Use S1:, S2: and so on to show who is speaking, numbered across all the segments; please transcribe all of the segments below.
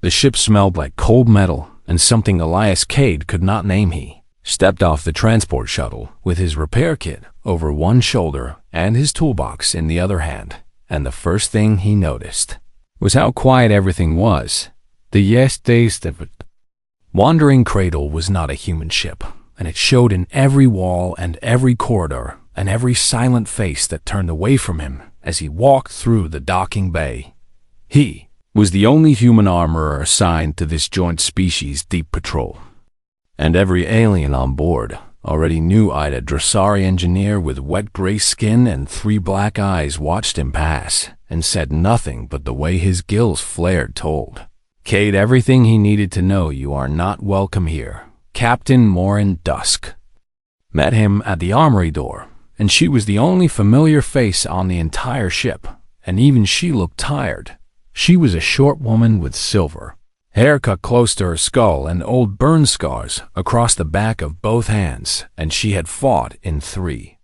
S1: The ship smelled like cold metal and something Elias Cade could not name. He stepped off the transport shuttle with his repair kit over one shoulder and his toolbox in the other hand, and the first thing he noticed was how quiet everything was. The Wandering Cradle was not a human ship, and it showed in every wall and every corridor and every silent face that turned away from him as he walked through the docking bay. He was the only human armorer assigned to this joint species deep patrol, and every alien on board already knew a Velthrani engineer with wet gray skin and 3 black eyes watched him pass and said nothing but the way his gills flared told Cade everything he needed to know. You are not welcome here. Captain Morin Dusk met him at the armory door, and she was the only familiar face on the entire ship, and even she looked tired. She was a short woman with silver hair cut close to her skull and old burn scars across the back of both hands, and she had fought in 3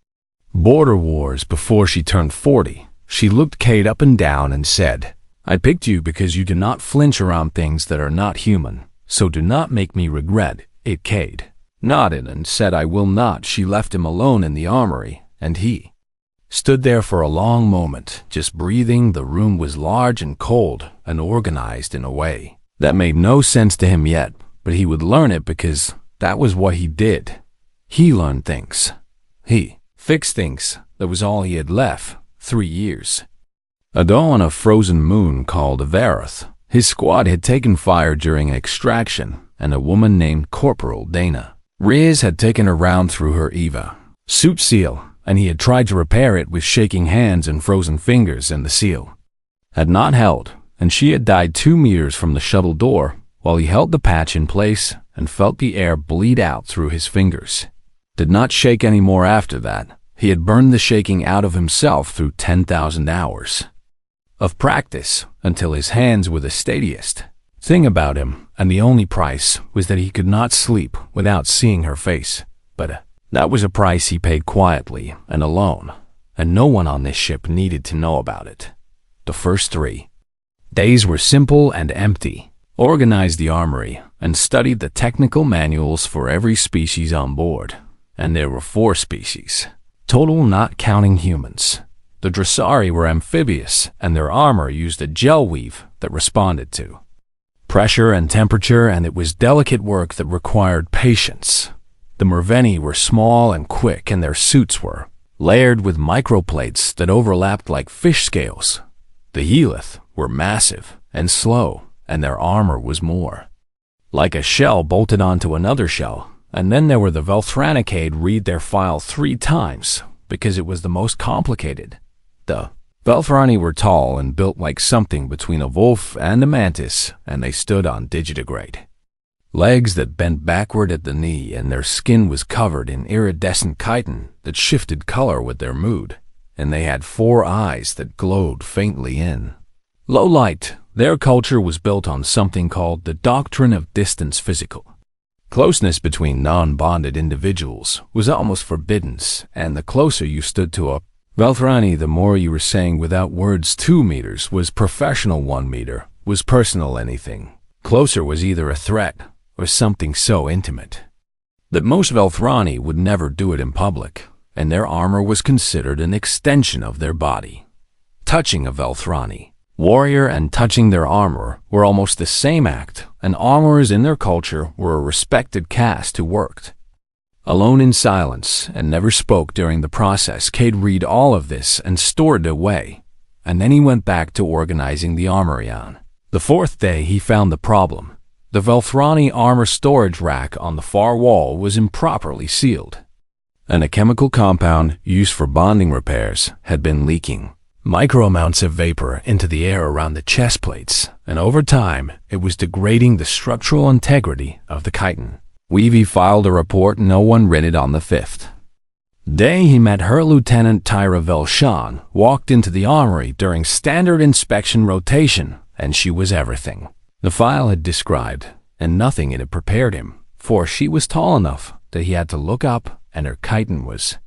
S1: border wars before she turned 40. She looked Cade up and down and said, I picked you because you do not flinch around things that are not human, so do not make me regret it. Cade nodded and said, I will not. She left him alone in the armory, and he stood there for a long moment, just breathing. The room was large and cold and organized in a way that made no sense to him yet, but he would learn it because that was what he did. He learned things. He fixed things. That was all he had left. 3 years ago on a frozen moon called Avaroth, his squad had taken fire during an extraction, and a woman named Corporal Dana Riz had taken her round through her EVA suit seal, and he had tried to repair it with shaking hands and frozen fingers, and the seal had not held, and she had died 2 meters from the shuttle door while he held the patch in place and felt the air bleed out through his fingers. Did not shake anymore after that. He had burned the shaking out of himself through 10,000 hours of practice until his hands were the steadiest thing about him, and the only price was that he could not sleep without seeing her face. But that was a price he paid quietly and alone, and no one on this ship needed to know about it. The first 3 days were simple and empty. Organized the armory and studied the technical manuals for every species on board, and there were 4 species total, not counting humans. The Velthrani were amphibious, and their armor used a gel weave that responded to pressure and temperature, and it was delicate work that required patience. The Merveni were small and quick, and their suits were layered with microplates that overlapped like fish scales. The Helith were massive and slow, and their armor was more like a shell bolted onto another shell. And then there were the Velthrani Cade. Read their file 3 times because it was the most complicated. The Velthrani were tall and built like something between a wolf and a mantis, and they stood on digitigrade legs that bent backward at the knee, and their skin was covered in iridescent chitin that shifted color with their mood, and they had 4 eyes that glowed faintly in low light. Their culture was built on something called the doctrine of distance physical. Closeness between non-bonded individuals was almost forbidden, and the closer you stood to a Velthrani, the more you were saying without words. 2 meters was professional, 1 meter was personal. Anything closer was either a threat or something so intimate that most Velthrani would never do it in public, and their armor was considered an extension of their body. Touching a Velthrani warrior and touching their armor were almost the same act, and armorers in their culture were a respected caste who worked alone in silence and never spoke during the process. Cade read all of this and stored it away, and then he went back to organizing the armory. On the 4th day, he found the problem. The Velthrani armor storage rack on the far wall was improperly sealed, and a chemical compound used for bonding repairs had been leaking micro amounts of vapor into the air around the chest plates, and over time it was degrading the structural integrity of the chitin. Weavy filed a report. No one read it. On the 5th day, he met her Lieutenant Tyra Vel'shaan, walked into the armory during standard inspection rotation, and she was everything the file had described, and nothing in it prepared him, for she was tall enough that he had to look up, and her chitin was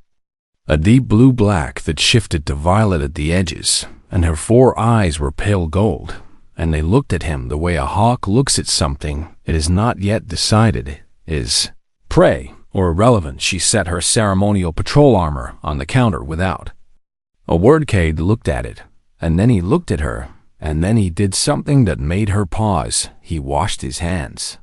S1: a deep blue-black that shifted to violet at the edges, and her 4 eyes were pale gold, and they looked at him the way a hawk looks at something it is not yet decided is prey or irrelevant. She set her ceremonial patrol armor on the counter without a word. Cade looked at it, and then he looked at her, and then he did something that made her pause. He washed his hands.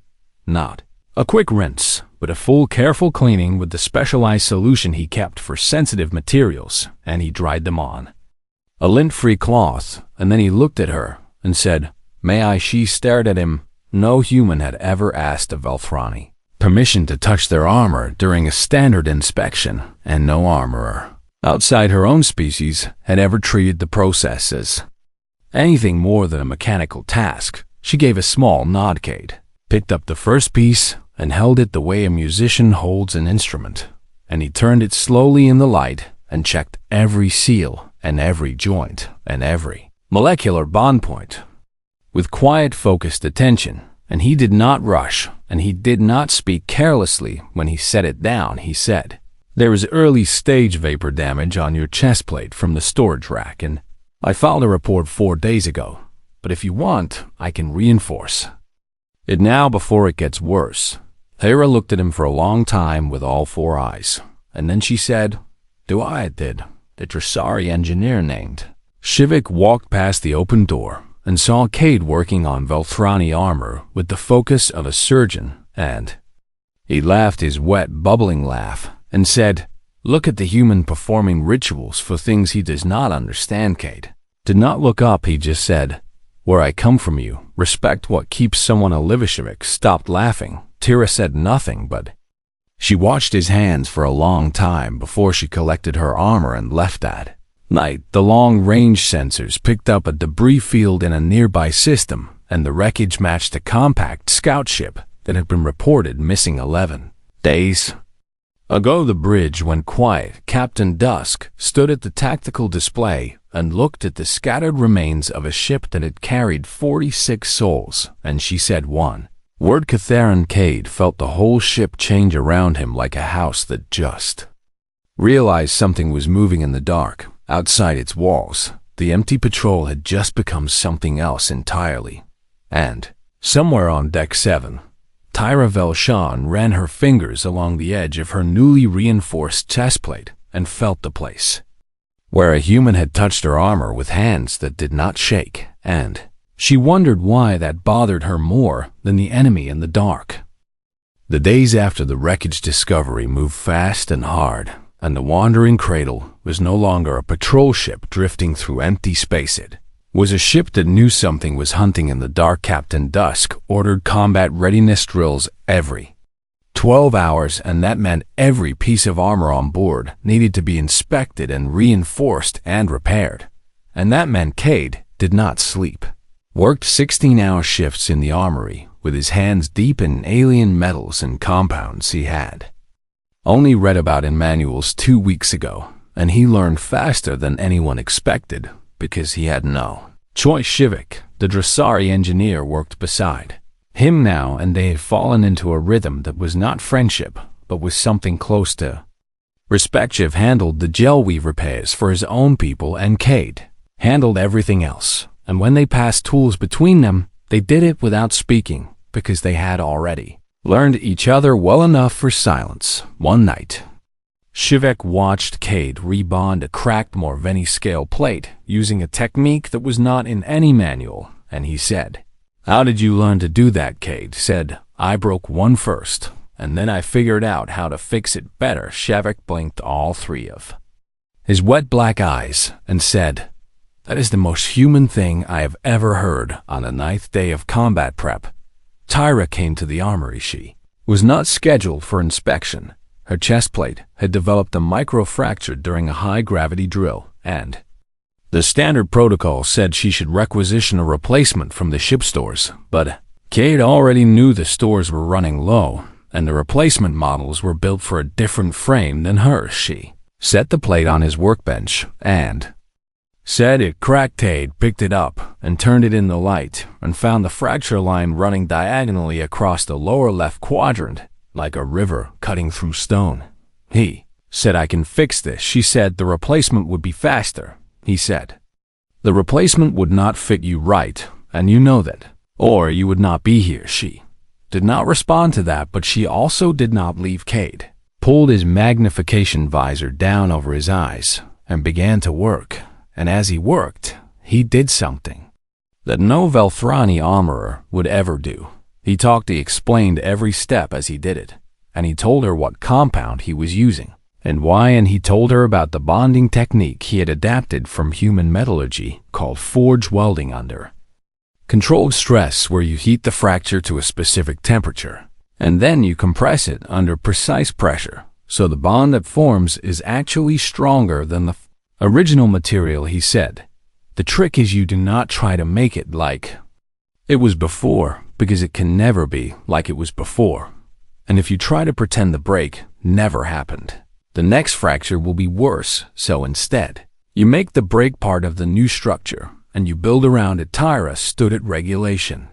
S1: Not a quick rinse, but a full, careful cleaning with the specialized solution he kept for sensitive materials, and he dried them on a lint-free cloth, and then he looked at her and said, "May I?" She stared at him. No human had ever asked a Velthrani permission to touch their armor during a standard inspection, and no armorer outside her own species had ever treated the process as anything more than a mechanical task. She gave a small nod. Cade picked up the first piece and held it the way a musician holds an instrument, and he turned it slowly in the light and checked every seal and every joint and every molecular bond point with quiet, focused attention. And he did not rush, and he did not speak carelessly. When he set it down, he said, "There is early stage vapor damage on your chest plate from the storage rack, and I filed a report 4 days ago. But if you want, I can reinforce it now before it gets worse." Tyra looked at him for a long time with all 4 eyes, and then she said, "Do I?" Did the Dressari engineer named Shivik walked past the open door and saw Cade working on Velthrani armor with the focus of a surgeon, and he laughed his wet, bubbling laugh and said, "Look at the human performing rituals for things he does not understand." Cade did not look up. He just said, "Where I come from, you respect what keeps someone alive." Shivik stopped laughing. Tyra said nothing, but she watched his hands for a long time before she collected her armor and left. That night, the long-range sensors picked up a debris field in a nearby system, and the wreckage matched a compact scout ship that had been reported missing 11 days ago. The bridge went quiet. Captain Dusk stood at the tactical display and looked at the scattered remains of a ship that had carried 46 souls, and she said one word, Kethara. Cade felt the whole ship change around him like a house that just realized something was moving in the dark. Outside its walls, the empty patrol had just become something else entirely. And somewhere on Deck 7, Tyra Vel'shaan ran her fingers along the edge of her newly reinforced chestplate and felt the place where a human had touched her armor with hands that did not shake, and she wondered why that bothered her more than the enemy in the dark. The days after the wreckage discovery moved fast and hard, and the Wandering Cradle was no longer a patrol ship drifting through empty space. It was a ship that knew something was hunting in the dark. Captain Dusk ordered combat readiness drills every 12 hours, and that meant every piece of armor on board needed to be inspected and reinforced and repaired. And that meant Cade did not sleep. Worked 16-hour shifts in the armory with his hands deep in alien metals and compounds he had only read about in manuals 2 weeks ago, and he learned faster than anyone expected because he had no choice. Shivik, the Dressari engineer, worked beside him now, and they had fallen into a rhythm that was not friendship, but was something close to respect. Shiv handled the gel weave repairs for his own people, and Cade handled everything else, and when they passed tools between them, they did it without speaking because they had already learned each other well enough for silence. One night, Shivik watched Cade rebond a cracked Morveni scale plate using a technique that was not in any manual, and he said, "How did you learn to do that?" Cade said, "I broke one first, and then I figured out how to fix it better." Shivik blinked all 3 of his wet black eyes and said, "That is the most human thing I have ever heard." On the 9th day of combat prep, Tyra came to the armory. She was not scheduled for inspection. Her chest plate had developed a micro-fracture during a high-gravity drill, and the standard protocol said she should requisition a replacement from the ship stores. But Cade already knew the stores were running low, and the replacement models were built for a different frame than hers. She set the plate on his workbench and said it cracked. Cade picked it up and turned it in the light and found the fracture line running diagonally across the lower left quadrant, like a river cutting through stone. He said, "I can fix this." She said, "The replacement would be faster." He said, "The replacement would not fit you right, and you know that, or you would not be here." She did not respond to that, but she also did not leave. Cade pulled his magnification visor down over his eyes and began to work, and as he worked, he did something that no Velthrani armorer would ever do. He explained every step as he did it, and he told her what compound he was using and why, and he told her about the bonding technique he had adapted from human metallurgy called forge welding under controlled stress, where you heat the fracture to a specific temperature, and then you compress it under precise pressure, so the bond that forms is actually stronger than the original material. He said, "The trick is you do not try to make it like it was before, because it can never be like it was before. And if you try to pretend the break never happened, the next fracture will be worse, so instead, you make the break part of the new structure, and you build around it." Tyra stood at regulation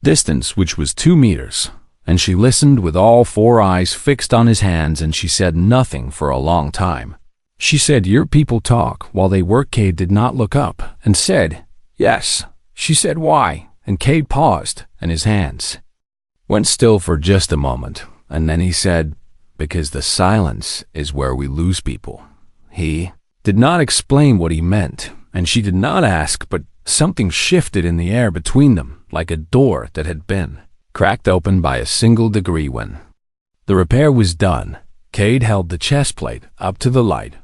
S1: distance, which was 2 meters, and she listened with all 4 eyes fixed on his hands, and she said nothing for a long time. She said, "Your people talk while they work." Cade did not look up and said, "Yes." She said, "Why?" And Cade paused, and his hands went still for just a moment, and then he said, "Because the silence is where we lose people." He did not explain what he meant, and she did not ask, but something shifted in the air between them, like a door that had been cracked open by a single degree. When the repair was done, Cade held the chest plate up to the light,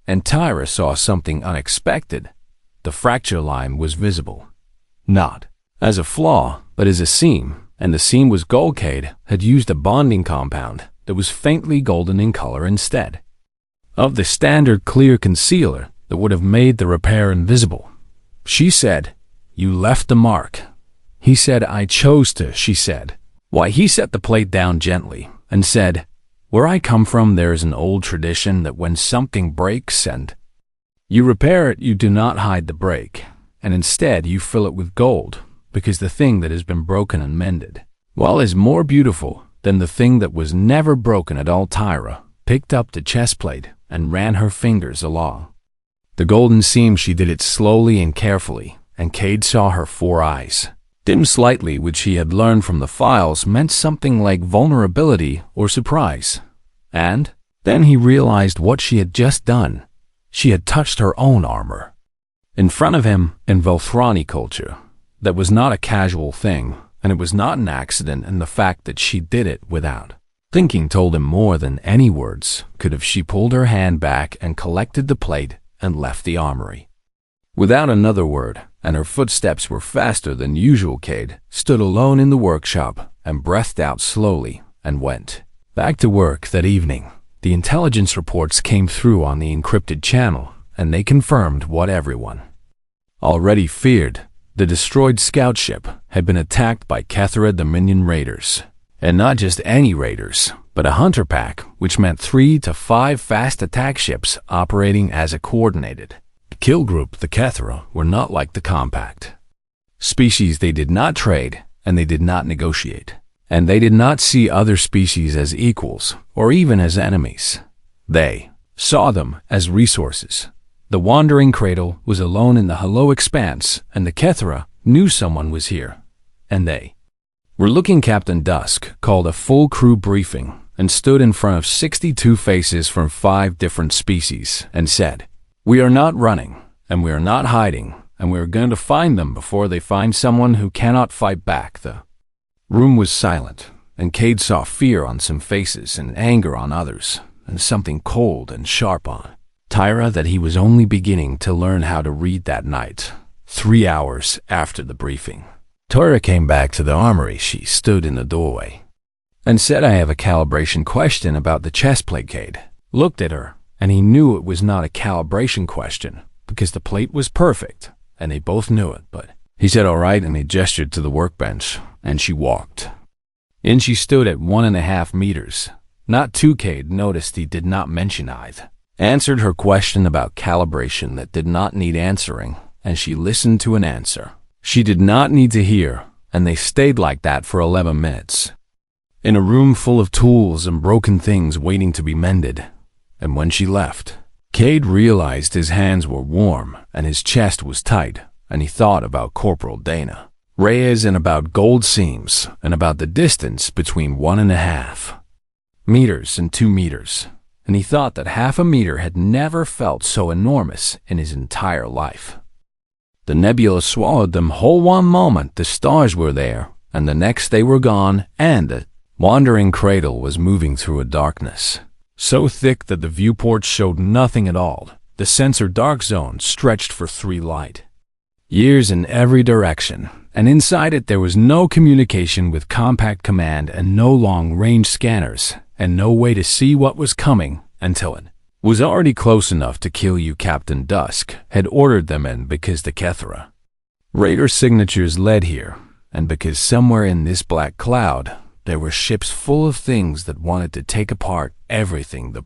S1: and Tyra saw something unexpected. The fracture line was visible, not as a flaw, but as a seam, and the seam was gold. Cade had used a bonding compound that was faintly golden in color instead of the standard clear concealer that would have made the repair invisible. She said, "You left the mark." He said, "I chose to." She said, "Why?" He set the plate down gently and said, "Where I come from, there is an old tradition that when something breaks and you repair it, you do not hide the break, and instead you fill it with gold, because the thing that has been broken and mended, well, is more beautiful than the thing that was never broken at all." Tyra picked up the chest plate and ran her fingers along the golden seam. She did it slowly and carefully, and Cade saw her 4 eyes dim slightly, which he had learned from the files meant something like vulnerability or surprise. And then he realized what she had just done. She had touched her own armor in front of him. In Velthrani culture, that was not a casual thing, and it was not an accident, and the fact that she did it without thinking told him more than any words could have. She pulled her hand back and collected the plate and left the armory without another word, and her footsteps were faster than usual. Cade stood alone in the workshop and breathed out slowly and went back to work that evening. The intelligence reports came through on the encrypted channel, and they confirmed what everyone already feared. The destroyed scout ship had been attacked by Kethara Dominion raiders, and not just any raiders, but a hunter pack, which meant 3 to 5 fast attack ships operating as a coordinated kill group. The Kethara were not like the compact species. They did not trade, and they did not negotiate, and they did not see other species as equals or even as enemies. They saw them as resources. The Wandering Cradle was alone in the hollow expanse, and the Kethara knew someone was here, and they were looking. Captain Dusk called a full crew briefing and stood in front of 62 faces from 5 different species and said, "We are not running, and we are not hiding, and we are going to find them before they find someone who cannot fight back." The room was silent, and Cade saw fear on some faces and anger on others, and something cold and sharp on Tyra that he was only beginning to learn how to read that night. 3 hours after the briefing, Tyra came back to the armory. She stood in the doorway and said, "I have a calibration question about the chest plate." Cade looked at her, and he knew it was not a calibration question, because the plate was perfect, and they both knew it, but he said, "All right," and he gestured to the workbench, and she walked in. She stood at 1.5 meters. Not 2. Cade noticed he did not mention either. Answered her question about calibration that did not need answering, and she listened to an answer she did not need to hear, and they stayed like that for 11 minutes. In a room full of tools and broken things waiting to be mended. And when she left, Cade realized his hands were warm and his chest was tight, and he thought about Corporal Dana, rays and about gold seams, and about the distance between 1.5 meters and 2 meters, and he thought that half a meter had never felt so enormous in his entire life. The nebula swallowed them whole. One moment the stars were there, and the next they were gone, and the Wandering Cradle was moving through a darkness so thick that the viewport showed nothing at all. The sensor dark zone stretched for 3 light years in every direction, and inside it there was no communication with compact command and no long-range scanners, and no way to see what was coming until it was already close enough to kill you. Captain Dusk had ordered them in because the Kethara raider signatures led here, and because somewhere in this black cloud there were ships full of things that wanted to take apart everything the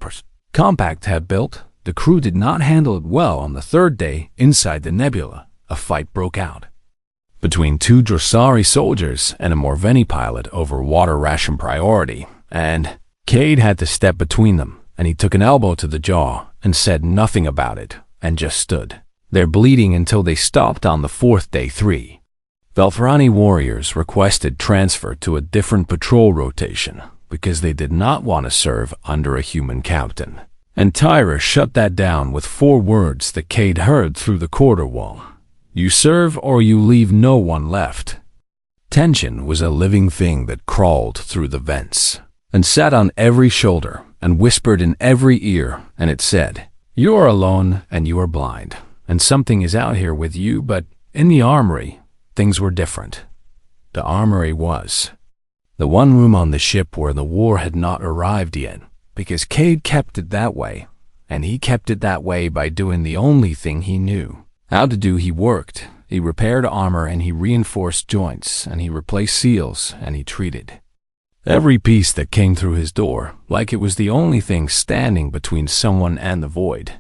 S1: compact had built. The crew did not handle it well. On the 3rd day, inside the nebula, a fight broke out between 2 Drossari soldiers and a Morveni pilot over water ration priority, and Cade had to step between them, and he took an elbow to the jaw and said nothing about it, and just stood there bleeding until they stopped on the 4th day. 3 Velthrani warriors requested transfer to a different patrol rotation because they did not want to serve under a human captain, and Tyra shut that down with 4 words that Cade heard through the quarter wall: "You serve or you leave no one left." Tension was a living thing that crawled through the vents and sat on every shoulder and whispered in every ear, and it said, "You are alone and you are blind, and something is out here with you." But in the armory, things were different. The armory was the one room on the ship where the war had not arrived yet, because Cade kept it that way, and he kept it that way by doing the only thing he knew how to do. He worked, he repaired armor, and he reinforced joints, and he replaced seals, and he treated every piece that came through his door like it was the only thing standing between someone and the void,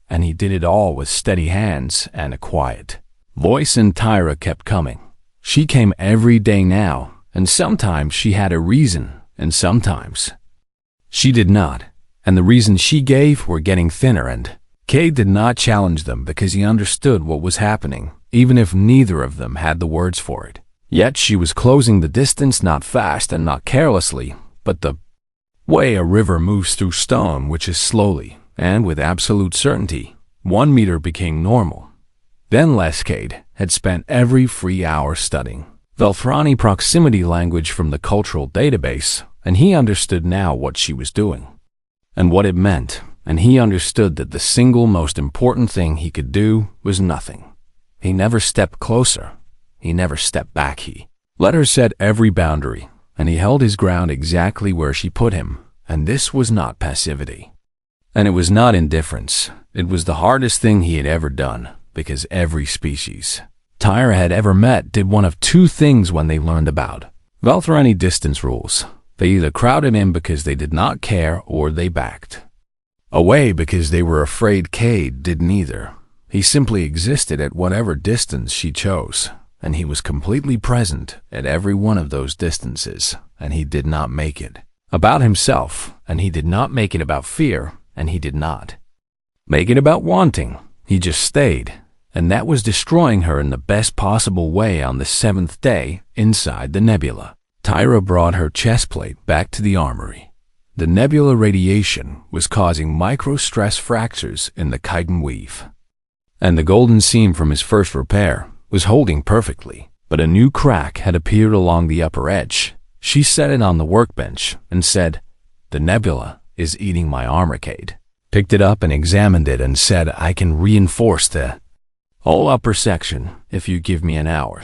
S1: and he did it all with steady hands and a quiet voice. And Tyra kept coming. She came every day now, and sometimes she had a reason, and sometimes she did not, and the reasons she gave were getting thinner, and Cade did not challenge them because he understood what was happening, even if neither of them had the words for it. Yet she was closing the distance, not fast and not carelessly, but the way a river moves through stone, which is slowly, and with absolute certainty. 1 meter became normal. Then Elias Cade had spent every free hour studying Velthrani proximity language from the cultural database, and he understood now what she was doing and what it meant, and he understood that the single most important thing he could do was nothing. He never stepped closer. He never stepped back. He let her set every boundary, and he held his ground exactly where she put him, and this was not passivity. And it was not indifference. It was the hardest thing he had ever done, because every species Tyra had ever met did one of 2 things when they learned about Velthrani distance rules. They either crowded in because they did not care, or they backed away because they were afraid. Cade did neither. He simply existed at whatever distance she chose, and he was completely present at every one of those distances, and he did not make it about himself, and he did not make it about fear, and he did not make it about wanting. He just stayed, and that was destroying her in the best possible way. On the 7th day, inside the nebula, Tyra brought her chest plate back to the armory. The nebula radiation was causing micro-stress fractures in the chitin weave, and the golden seam from his first repair was holding perfectly, but a new crack had appeared along the upper edge. She set it on the workbench and said, "The nebula is eating my armor." Cade picked it up and examined it and said, "I can reinforce the whole upper section if you give me an hour."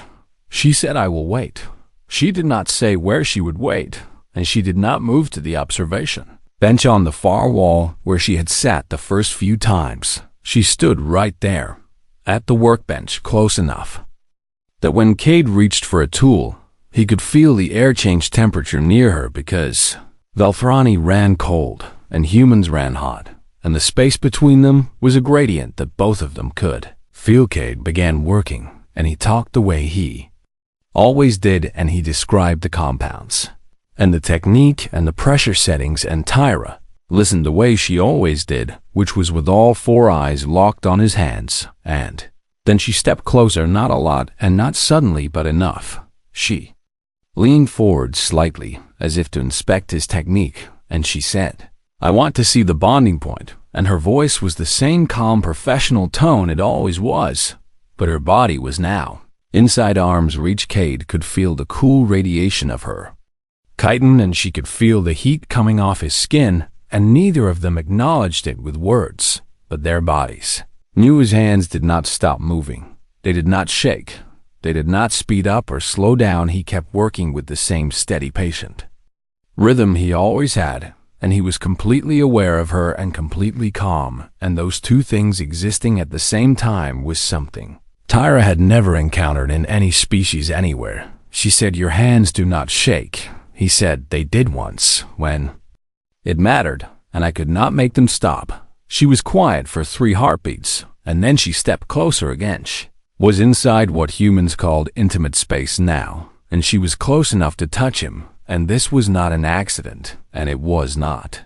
S1: She said, "I will wait." She did not say where she would wait, and she did not move to the observation bench on the far wall where she had sat the first few times. She stood right there, at the workbench, close enough that when Cade reached for a tool, he could feel the air change temperature near her, because Velthrani ran cold and humans ran hot, and the space between them was a gradient that both of them could feel. Cade began working, and he talked the way he always did, and he described the compounds and the technique and the pressure settings, and Tyra listened the way she always did, which was with all 4 eyes locked on his hands, and Then she stepped closer, not a lot, and not suddenly, but enough. She leaned forward slightly, as if to inspect his technique, and she said, "I want to see the bonding point," and her voice was the same calm professional tone it always was, but her body was now. Inside arm's reach, Cade could feel the cool radiation of her chitin, and she could feel the heat coming off his skin, and neither of them acknowledged it with words, but their bodies knew. His hands did not stop moving. They did not shake. They did not speed up or slow down. He kept working with the same steady, patient rhythm he always had, and he was completely aware of her and completely calm, and those two things existing at the same time was something Tyra had never encountered in any species anywhere. She said, "Your hands do not shake." He said, "They did once, when it mattered, and I could not make them stop." She was quiet for 3 heartbeats, and then she stepped closer again. She was inside what humans called intimate space now, and she was close enough to touch him, and this was not an accident, and it was not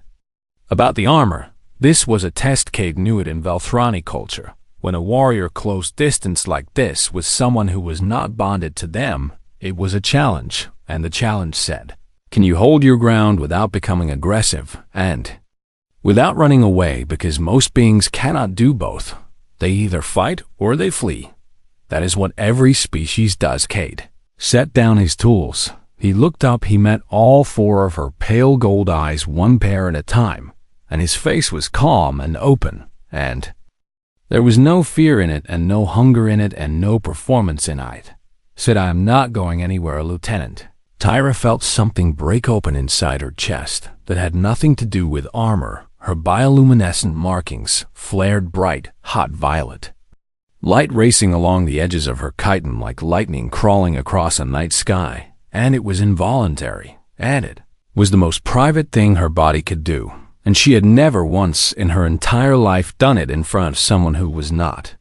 S1: about the armor. This was a test. Cade knew it in Velthrani culture. When a warrior close distance like this with someone who was not bonded to them, it was a challenge, and the challenge said, can you hold your ground without becoming aggressive and without running away? Because most beings cannot do both. They either fight or they flee. That is what every species does. Cade set down his tools. He looked up. He met all 4 of her pale gold eyes, one pair at a time, and his face was calm and open, and there was no fear in it, and no hunger in it, and no performance in it. Said, "I am not going anywhere, Lieutenant." Tyra felt something break open inside her chest that had nothing to do with armor. Her bioluminescent markings flared bright, hot violet light racing along the edges of her chitin like lightning crawling across a night sky, and it was involuntary, and it was the most private thing her body could do, and she had never once in her entire life done it in front of someone who was not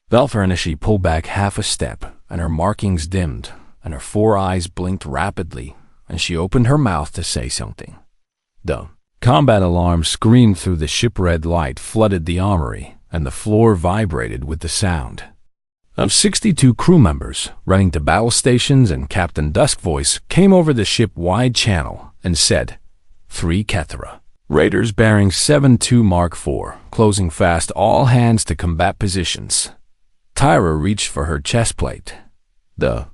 S1: Velthrani. She pulled back half a step, and her markings dimmed, and her 4 eyes blinked rapidly, and she opened her mouth to say something. The combat alarm screamed through the ship. Red light flooded the armory, and the floor vibrated with the sound of 62 crew members running to battle stations, and Captain Dusk's voice came over the ship-wide channel and said, 3 Kethara Raiders bearing 7-2 Mark IV, closing fast, all hands to combat positions. Tyra reached for her chest plate. The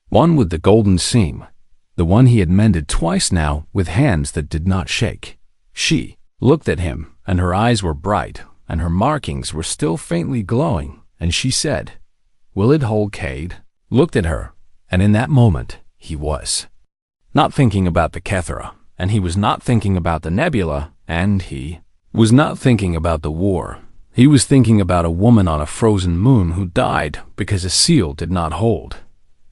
S1: one with the golden seam. The one he had mended twice now, with hands that did not shake. She looked at him, and her eyes were bright, and her markings were still faintly glowing, and she said, "Will it hold?" Cade looked at her, and in that moment, he was not thinking about the Kethara, and he was not thinking about the nebula, and he was not thinking about the war. He was thinking about a woman on a frozen moon who died because a seal did not hold.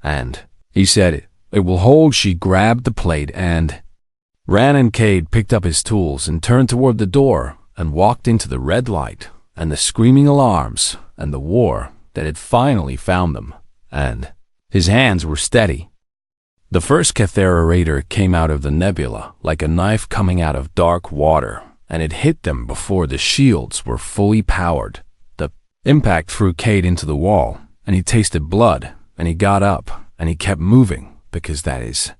S1: And he said, "It will hold." She grabbed the plate and ran, and Cade picked up his tools and turned toward the door and walked into the red light and the screaming alarms and the war that had finally found them, and his hands were steady. The first Kethara raider came out of the nebula like a knife coming out of dark water, and it hit them before the shields were fully powered. The impact threw Cade into the wall, and he tasted blood, and he got up, and he kept moving, because that is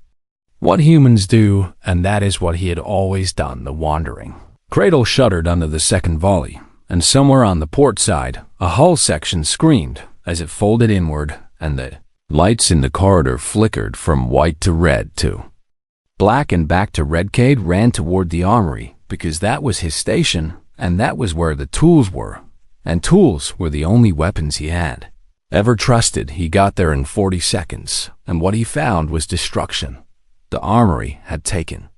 S1: what humans do, and that is what he had always done. The Wandering Cradle shuddered under the second volley, and somewhere on the port side, a hull section screamed as it folded inward, and the lights in the corridor flickered from white to red to black and back to red. Cade ran toward the armory, because that was his station, and that was where the tools were, and tools were the only weapons he had ever trusted. He got there in 40 seconds, and what he found was destruction. The armory had taken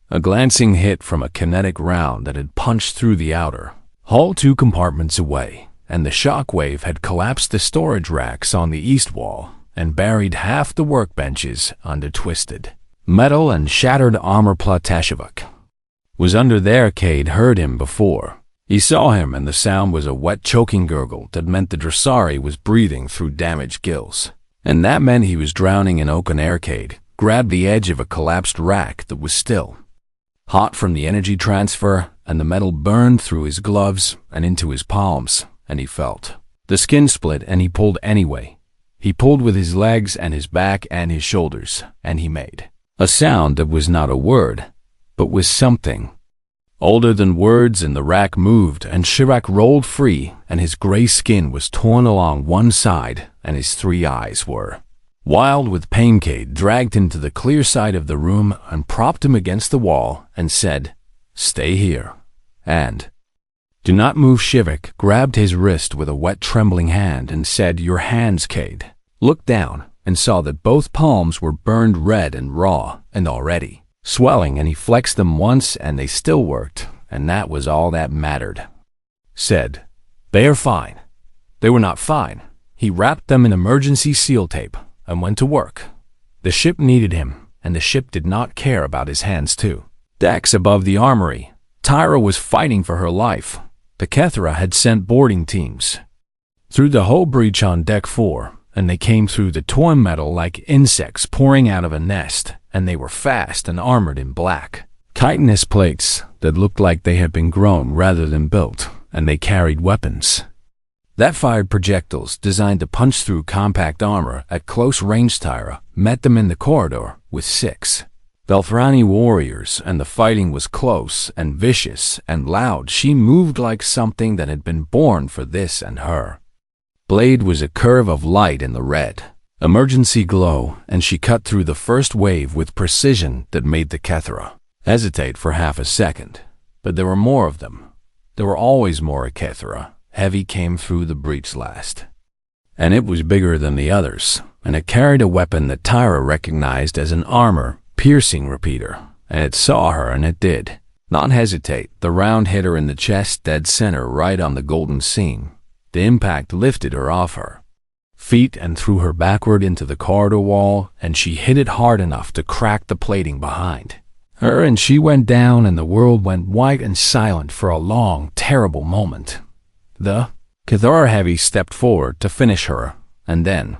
S1: a glancing hit from a kinetic round that had punched through the outer hull 2 compartments away, and the shock wave had collapsed the storage racks on the east wall and buried half the workbenches under twisted metal and shattered armor. Platashevuk was under there. Cade heard him before. He saw him, and the sound was a wet, choking gurgle that meant the Dressari was breathing through damaged gills, and that meant he was drowning in open air. Cade grabbed the edge of a collapsed rack that was still hot from the energy transfer, and the metal burned through his gloves and into his palms, and he felt The skin split and he pulled anyway. He pulled with his legs and his back and his shoulders, and he made a sound that was not a word, but was something older than words, and the rack moved, and Shirak rolled free, and his gray skin was torn along one side, and his 3 eyes were wild with pain. Cade dragged him to the clear side of the room and propped him against the wall and said, "Stay here, and do not move." Shivak grabbed his wrist with a wet, trembling hand and said, "Your hands." Cade looked down and saw that both palms were burned red and raw and already swelling, and he flexed them once and they still worked, and that was all that mattered. Said, "They are fine." They were not fine. He wrapped them in emergency seal tape and went to work. The ship needed him, and the ship did not care about his hands too. Decks above the armory, Tyra was fighting for her life. The Kethara had sent boarding teams through the whole breach on deck 4, and they came through the torn metal like insects pouring out of a nest, and they were fast and armored in black chitinous plates that looked like they had been grown rather than built, and they carried weapons that fired projectiles designed to punch through compact armor at close range. Tyra met them in the corridor with 6 Velthrani warriors, and the fighting was close and vicious and loud. She moved like something that had been born for this, and her blade was a curve of light in the red emergency glow, and she cut through the first wave with precision that made the Kethara hesitate for half a second. But there were more of them. There were always more. A Kethara heavy came through the breach last, and it was bigger than the others, and it carried a weapon that Tyra recognized as an armor-piercing repeater, and it saw her, and it did not hesitate. The round hit her in the chest, dead center, right on the golden seam. The impact lifted her off her feet and threw her backward into the corridor wall, and she hit it hard enough to crack the plating behind her, and she went down, and the world went white and silent for a long, terrible moment. The Kethara heavy stepped forward to finish her, and then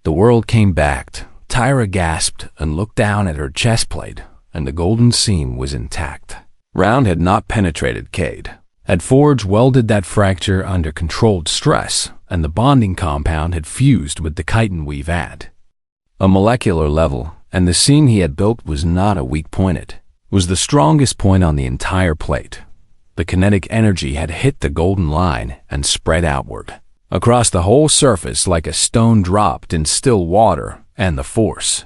S1: the world came back. Tyra gasped and looked down at her chest plate, and the golden seam was intact. Round had not penetrated. Cade had forged welded that fracture under controlled stress, and the bonding compound had fused with the chitin weave at a molecular level, and the seam he had built was not a weak point. It was the strongest point on the entire plate. The kinetic energy had hit the golden line and spread outward across the whole surface like a stone dropped in still water, and the force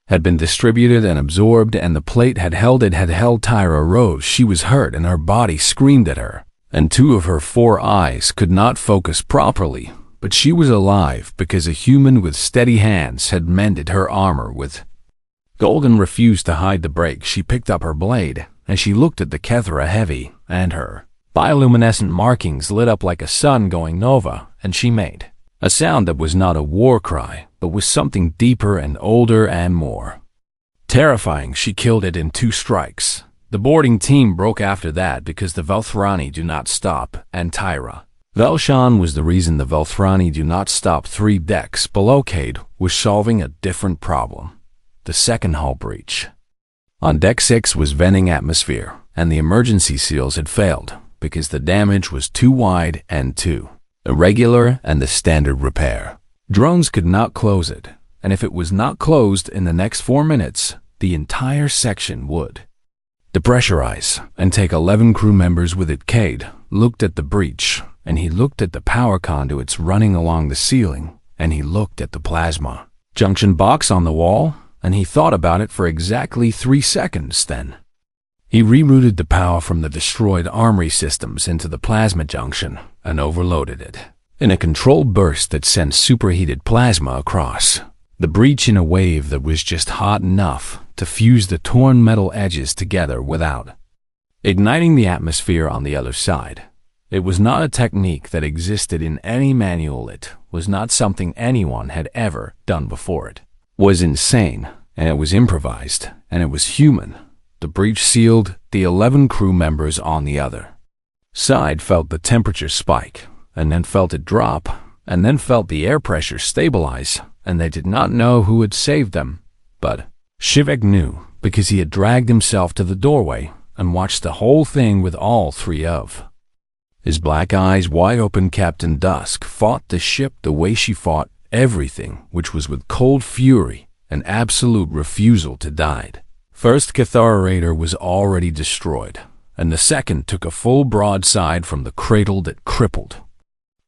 S1: had been distributed and absorbed, and the plate had held it, had held. Tyra rose. She was hurt, and her body screamed at her, and 2 of her 4 eyes could not focus properly, but she was alive because a human with steady hands had mended her armor with golden. Refused to hide the break. She picked up her blade, and she looked at the Kethara heavy, and her bioluminescent markings lit up like a sun going nova, and she made a sound that was not a war cry, but was something deeper and older and more terrifying. She killed it in 2 strikes. The boarding team broke after that because the Velthrani do not stop, and Tyra Vel'shaan was the reason. The Velthrani do not stop. 3 decks below Cade was solving a different problem. The second hull breach on deck 6 was venting atmosphere, and the emergency seals had failed because the damage was too wide and too irregular, and the standard repair drones could not close it, and if it was not closed in the next 4 minutes, the entire section would depressurize and take 11 crew members with it. Cade looked at the breach, and he looked at the power conduits running along the ceiling, and he looked at the plasma junction box on the wall, and he thought about it for exactly 3 seconds. Then he rerouted the power from the destroyed armory systems into the plasma junction and overloaded it in a controlled burst that sent superheated plasma across the breach in a wave that was just hot enough to fuse the torn metal edges together without igniting the atmosphere on the other side. It was not a technique that existed in any manual. It was not something anyone had ever done before. It was insane, and it was improvised, and it was human. The breach sealed. The 11 crew members on the other side felt the temperature spike, and then felt it drop, and then felt the air pressure stabilize, and they did not know who had saved them. But Shivak knew, because he had dragged himself to the doorway and watched the whole thing with all 3 of His black eyes wide open, Captain Dusk fought the ship the way she fought everything, which was with cold fury and absolute refusal to die. First Kethara Raider was already destroyed, and the second took a full broadside from the cradle that crippled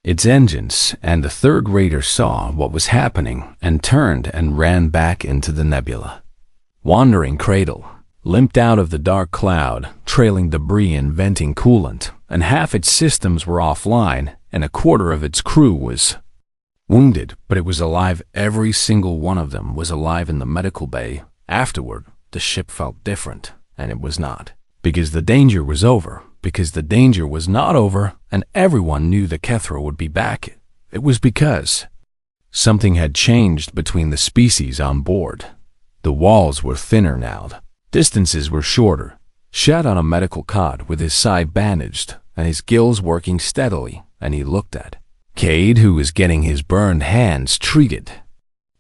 S1: its engines, and the third raider saw what was happening and turned and ran back into the nebula. Wandering Cradle limped out of the dark cloud, trailing debris and venting coolant, and half its systems were offline, and a quarter of its crew was wounded, but it was alive. Every single one of them was alive in the medical bay. Afterward, the ship felt different, and it was not. Because the danger was over. Because the danger was not over, and everyone knew that Kethara would be back. It was because something had changed between the species on board. The walls were thinner now. Distances were shorter. Shat on a medical cot with his side bandaged and his gills working steadily, and he looked at Cade, who was getting his burned hands treated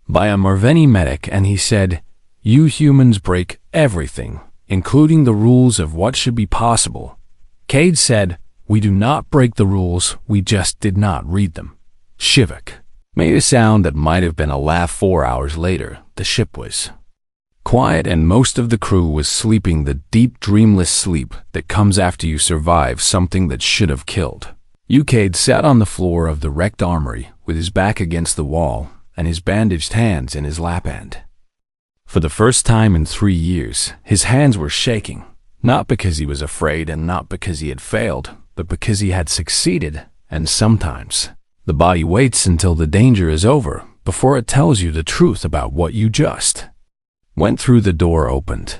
S1: by a Merveni medic, and he said, "You humans break everything, including the rules of what should be possible." Cade said, "We do not break the rules, we just did not read them." Shivak made a sound that might have been a laugh. 4 hours later, the ship was quiet and most of the crew was sleeping the deep, dreamless sleep that comes after you survive something that should have killed. Cade sat on the floor of the wrecked armory with his back against the wall and his bandaged hands in his lap end. For the first time in 3 years, his hands were shaking. Not because he was afraid and not because he had failed, but because he had succeeded. And sometimes the body waits until the danger is over before it tells you the truth about what you just went through. The door opened.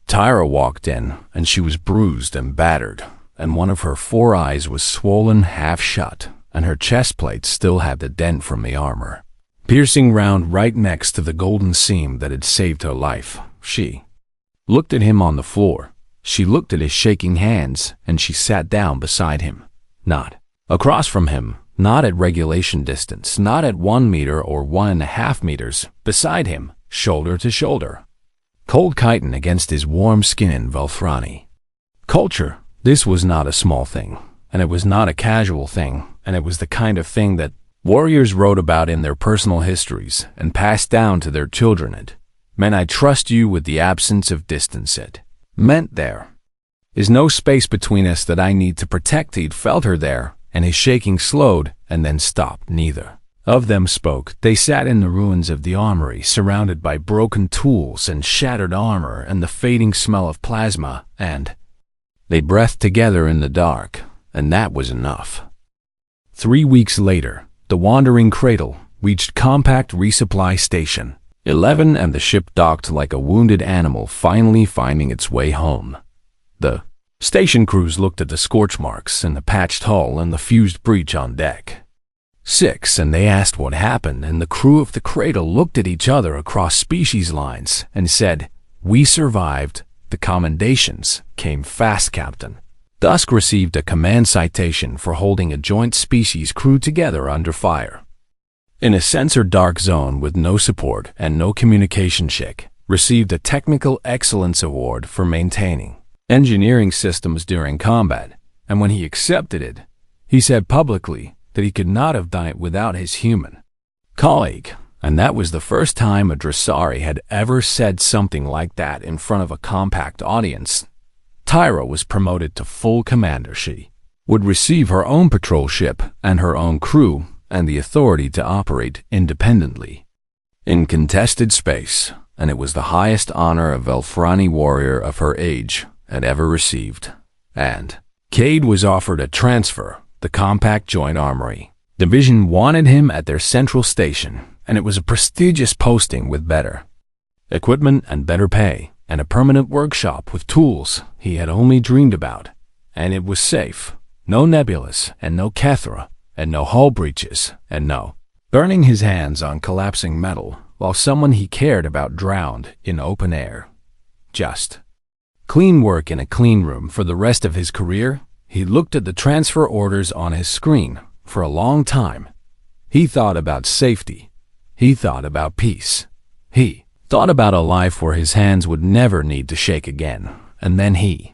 S1: Tyra walked in, and she was bruised and battered, and one of her 4 eyes was swollen half shut, and her chest plate still had the dent from the armor, piercing round right next to the golden seam that had saved her life. She looked at him on the floor. She looked at his shaking hands, and she sat down beside him. Not across from him, not at regulation distance, not at 1 meter or 1.5 meters, beside him, shoulder to shoulder. Cold chitin against his warm skin in Velthrani culture. This was not a small thing, and it was not a casual thing, and it was the kind of thing that warriors wrote about in their personal histories and passed down to their children. It meant I trust you with the absence of distance. It meant there is no space between us that I need to protect. He'd felt her there, and his shaking slowed and then stopped. Neither of them spoke. They sat in the ruins of the armory, surrounded by broken tools and shattered armor and the fading smell of plasma, and they breathed together in the dark, and that was enough. 3 weeks later, the Wandering Cradle reached Compact Resupply Station 11, and the ship docked like a wounded animal finally finding its way home. The station crews looked at the scorch marks and the patched hull and the fused breach on deck 6, and they asked what happened, and the crew of the Cradle looked at each other across species lines and said, "We survived. The commendations came fast, Captain." Dusk received a command citation for holding a joint species crew together under fire in a censored dark zone with no support and no communication. Chick received a Technical Excellence Award for maintaining engineering systems during combat, and when he accepted it, he said publicly that he could not have done it without his human colleague, and that was the first time a Dressari had ever said something like that in front of a compact audience. Tyra was promoted to full commander. She would receive her own patrol ship and her own crew and the authority to operate independently in contested space, and it was the highest honor a Velthrani warrior of her age had ever received. And Cade was offered a transfer. The Compact Joint Armory Division wanted him at their central station, and it was a prestigious posting with better equipment and better pay, and a permanent workshop with tools he had only dreamed about. And it was safe. No nebulas, and no Kethara, and no hull breaches, and no burning his hands on collapsing metal while someone he cared about drowned in open air. Just clean work in a clean room for the rest of his career. He looked at the transfer orders on his screen for a long time. He thought about safety. He thought about peace. He thought about a life where his hands would never need to shake again. And then he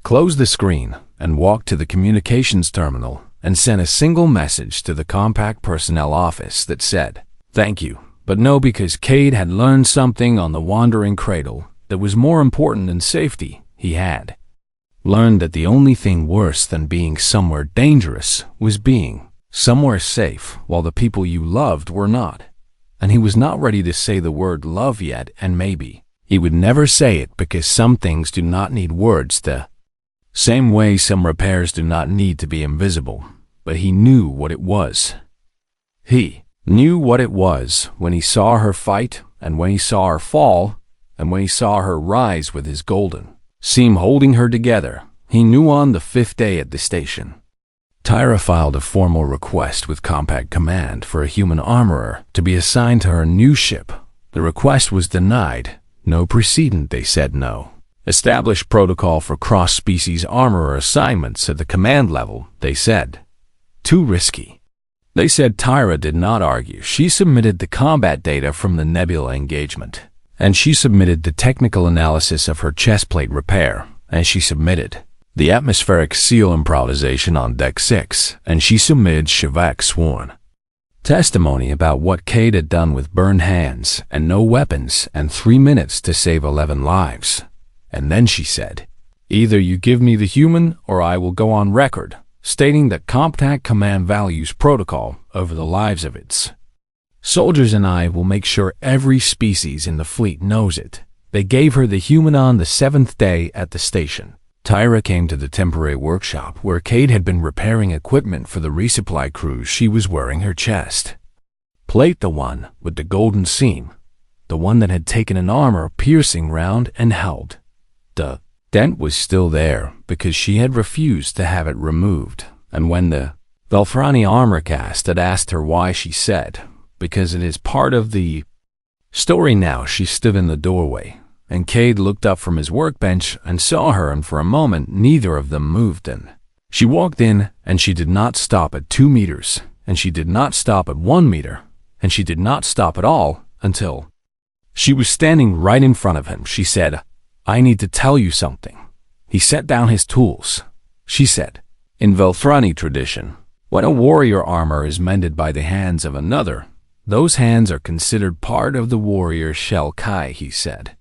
S1: closed the screen, and walked to the communications terminal and sent a single message to the compact personnel office that said, "Thank you, but no," because Cade had learned something on the Wandering Cradle that was more important than safety. He had learned that the only thing worse than being somewhere dangerous was being somewhere safe while the people you loved were not. And he was not ready to say the word love yet, and maybe he would never say it because some things do not need words the same way some repairs do not need to be invisible. But he knew what it was. He knew what it was when he saw her fight, and when he saw her fall, and when he saw her rise with his golden seam holding her together. He knew on the 5th day at the station. Tyra filed a formal request with Compact Command for a human armorer to be assigned to her new ship. The request was denied. No precedent, they said no. Establish protocol for cross-species armorer assignments at the command level, they said. Too risky. They said Tyra did not argue. She submitted the combat data from the nebula engagement, and she submitted the technical analysis of her chestplate repair, and she submitted the atmospheric seal improvisation on Deck 6, and she submitted Shivak's sworn testimony about what Cade had done with burned hands and no weapons and 3 minutes to save 11 lives. And then she said, "Either you give me the human or I will go on record stating that Compact Command values protocol over the lives of its soldiers, and I will make sure every species in the fleet knows it." They gave her the human on the 7th day at the station. Tyra came to the temporary workshop where Cade had been repairing equipment for the resupply crews. She was wearing her chest plate, the one with the golden seam, the one that had taken an armor-piercing round and held. The dent was still there because she had refused to have it removed, and when the Velthrani armor cast had asked her why, she said, "Because it is part of the story now." She stood in the doorway, and Cade looked up from his workbench and saw her, and for a moment neither of them moved. And she walked in, and she did not stop at 2 meters, and she did not stop at 1 meter, and she did not stop at all until she was standing right in front of him. She said, "I need to tell you something." He set down his tools. She said, "In Velthrani tradition, when a warrior armor is mended by the hands of another, those hands are considered part of the warrior's shell kai," he said.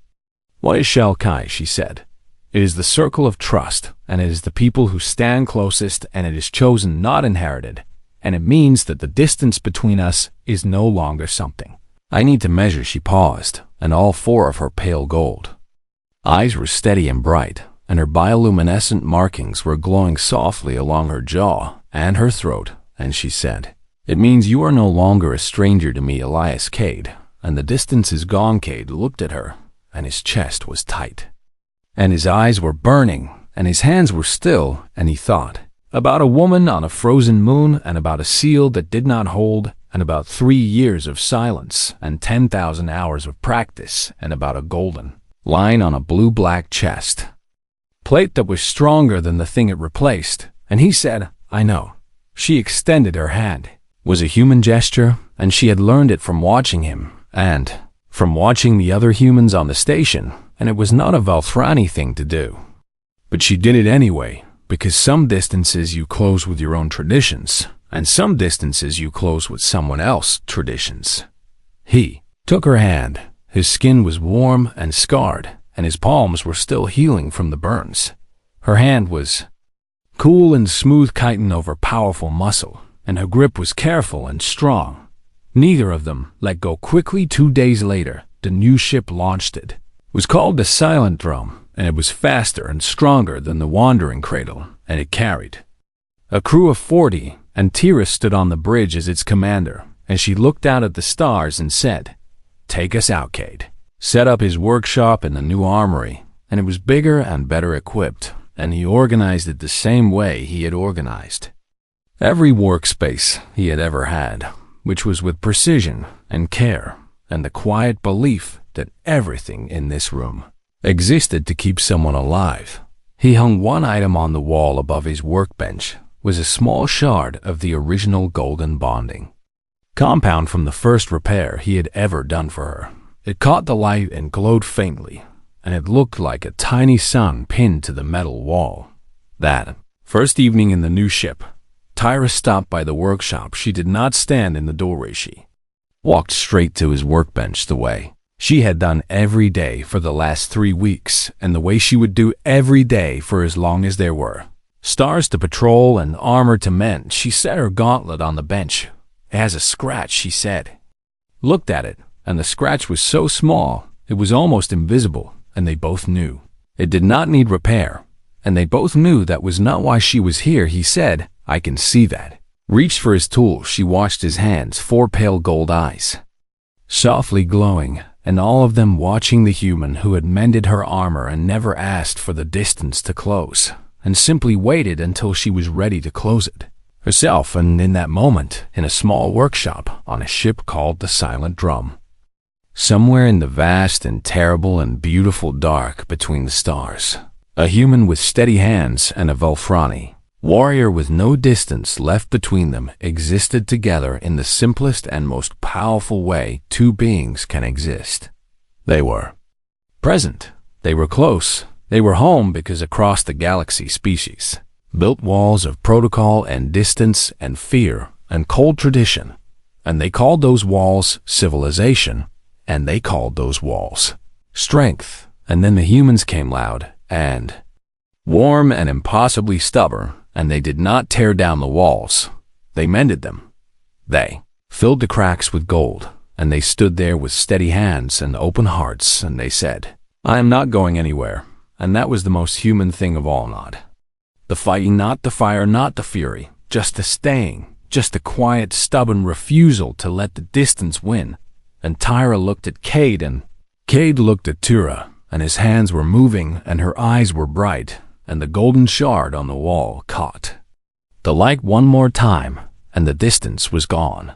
S1: "What is shell kai?" she said. "It is the circle of trust, and it is the people who stand closest, and it is chosen, not inherited, and it means that the distance between us is no longer something I need to measure." She paused, and all 4 of her pale gold eyes were steady and bright, and her bioluminescent markings were glowing softly along her jaw and her throat, and she said, "It means you are no longer a stranger to me, Elias Cade, and the distance is gone." Cade looked at her, and his chest was tight, and his eyes were burning, and his hands were still, and he thought about a woman on a frozen moon, and about a seal that did not hold, and about 3 years of silence, and 10,000 hours of practice, and about a golden line on a blue-black chest plate that was stronger than the thing it replaced. And he said, "I know." She extended her hand. It was a human gesture, and she had learned it from watching him, and from watching the other humans on the station, and it was not a Velthrani thing to do. But she did it anyway, because some distances you close with your own traditions, and some distances you close with someone else's traditions. He took her hand. His skin was warm and scarred, and his palms were still healing from the burns. Her hand was cool and smooth, chitin over powerful muscle, and her grip was careful and strong. Neither of them let go quickly. 2 days later, the new ship launched. It was called the Silent Drum, and it was faster and stronger than the Wandering Cradle, and it carried a crew of 40, and Tyra stood on the bridge as its commander, and she looked out at the stars and said, "Take us out." Cade set up his workshop in the new armory, and it was bigger and better equipped, and he organized it the same way he had organized every workspace he had ever had, which was with precision and care, and the quiet belief that everything in this room existed to keep someone alive. He hung one item on the wall above his workbench, was a small shard of the original golden bonding compound from the first repair he had ever done for her. It caught the light and glowed faintly, and it looked like a tiny sun pinned to the metal wall. That first evening in the new ship, Tyra stopped by the workshop. She did not stand in the doorway. She walked straight to his workbench the way she had done every day for the last 3 weeks, and the way she would do every day for as long as there were stars to patrol and armor to mend. She set her gauntlet on the bench. "It has a scratch," she said. Looked at it, and the scratch was so small, it was almost invisible, and they both knew it did not need repair, and they both knew that was not why she was here. He said, "I can see that." Reached for his tool. She watched his hands, 4 pale gold eyes, softly glowing, and all of them watching the human who had mended her armor and never asked for the distance to close, and simply waited until she was ready to close it herself. And in that moment, in a small workshop on a ship called the Silent Drum, somewhere in the vast and terrible and beautiful dark between the stars, a human with steady hands and a Velthrani warrior with no distance left between them existed together in the simplest and most powerful way 2 beings can exist. They were present. They were close. They were home, because across the galaxy species built walls of protocol and distance and fear and cold tradition, and they called those walls civilization, and they called those walls strength. And then the humans came loud and warm and impossibly stubborn, and they did not tear down the walls. They mended them. They filled the cracks with gold, and they stood there with steady hands and open hearts, and they said, "I am not going anywhere." And that was the most human thing of all. Not the fighting, not the fire, not the fury, just the staying, just the quiet, stubborn refusal to let the distance win. And Tyra looked at Cade, and Cade looked at Tyra, and his hands were moving, and her eyes were bright, and the golden shard on the wall caught the light one more time, and the distance was gone.